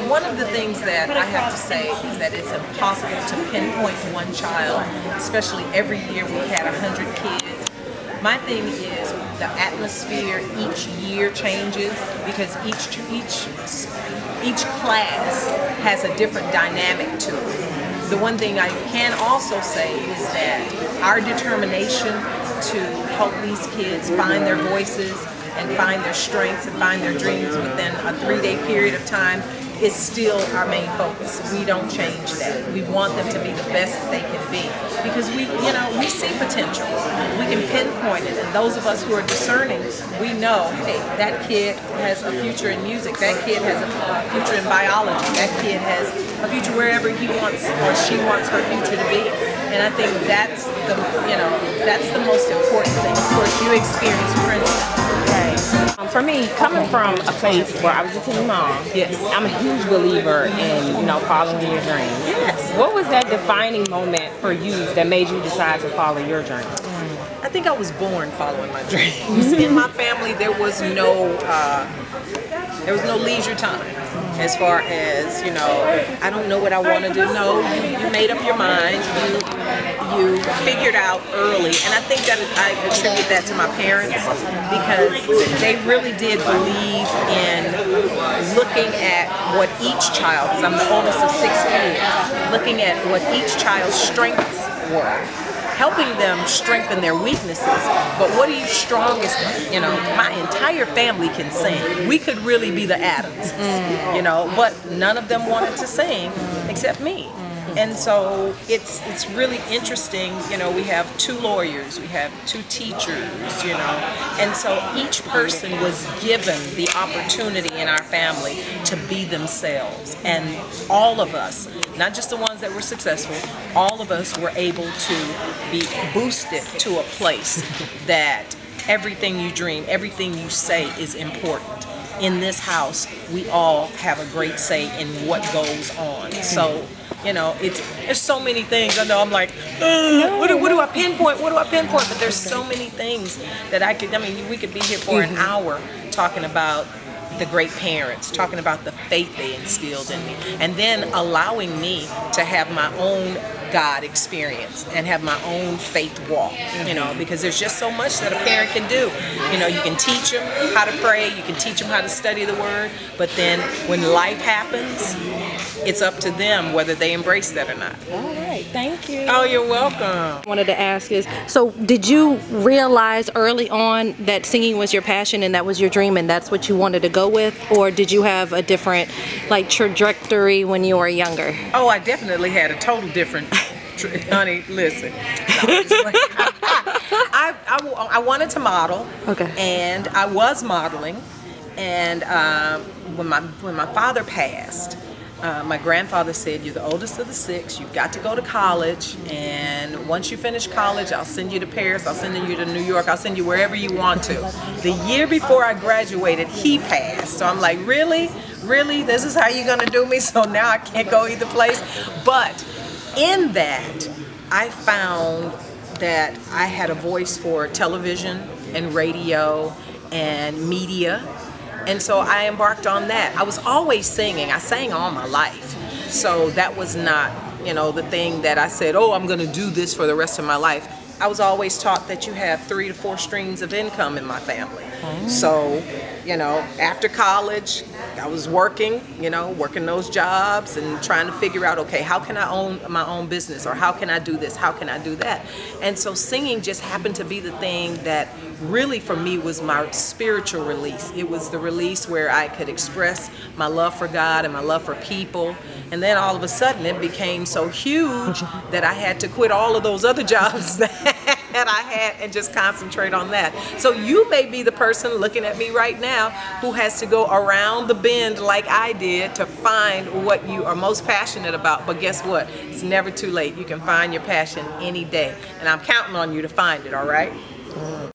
One of the things that I have to say is that it's impossible to pinpoint one child, especially every year we've had 100 kids. My thing is the atmosphere each year changes because each class has a different dynamic to it. The one thing I can also say is that our determination to help these kids find their voices and find their strengths and find their dreams within a 3-day period of time is still our main focus. We don't change that. We want them to be the best they can be because we see potential. We can pinpoint it, and those of us who are discerning, we know, hey, that kid has a future in music. That kid has a future in biology. That kid has a future wherever he wants or she wants her future to be. And I think that's the most important thing. Of course, you experience Princeton. For me, coming from a place where I was a teen mom, yes, I'm a huge believer in following your dreams. Yes. What was that defining moment for you that made you decide to follow your dream? I think I was born following my dreams. In my family, there was no leisure time. As far as, I don't know what I want to do. No, you made up your mind. You figured out early. And I think that I attribute that to my parents because they really did believe in looking at what each child, because I'm the oldest of 6 kids, looking at what each child's strengths were. Helping them strengthen their weaknesses. But what are you strongest in? My entire family can sing. We could really be the Adams, but none of them wanted to sing except me. And so it's really interesting, we have 2 lawyers, we have 2 teachers, and so each person was given the opportunity in our family to be themselves. And all of us, not just the ones that were successful, all of us were able to be boosted to a place that everything you dream, everything you say is important. In this house, we all have a great say in what goes on. So, there's so many things. I know I'm like, what do I pinpoint? What do I pinpoint? But there's so many things that we could be here for an hour talking about the great parents, talking about the faith they instilled in me, and then allowing me to have my own God experience and have my own faith walk, because there's just so much that a parent can do. You can teach them how to pray, you can teach them how to study the Word, but then when life happens, it's up to them whether they embrace that or not. All right, thank you. Oh, you're welcome. I wanted to ask is, so did you realize early on that singing was your passion and that was your dream and that's what you wanted to go with, or did you have a different trajectory when you were younger? Oh, I definitely had a total different honey, listen. I wanted to model. Okay. And I was modeling. And when my father passed, my grandfather said, you're the oldest of the 6, you've got to go to college, and once you finish college, I'll send you to Paris, I'll send you to New York, I'll send you wherever you want to. The year before I graduated, he passed. So I'm like, really? Really? This is how you're going to do me? So now I can't go either place? But in that, I found that I had a voice for television and radio and media. And so I embarked on that. I was always singing. I sang all my life. So that was not, the thing that I said, oh, I'm going to do this for the rest of my life. I was always taught that you have 3 to 4 streams of income in my family. So, after college, I was working, working those jobs and trying to figure out, okay, how can I own my own business, or how can I do this, how can I do that? And so singing just happened to be the thing that really for me was my spiritual release. It was the release where I could express my love for God and my love for people. And then all of a sudden it became so huge that I had to quit all of those other jobs that I had and just concentrate on that. So you may be the person looking at me right now who has to go around the bend like I did to find what you are most passionate about. But guess what? It's never too late. You can find your passion any day. And I'm counting on you to find it, all right?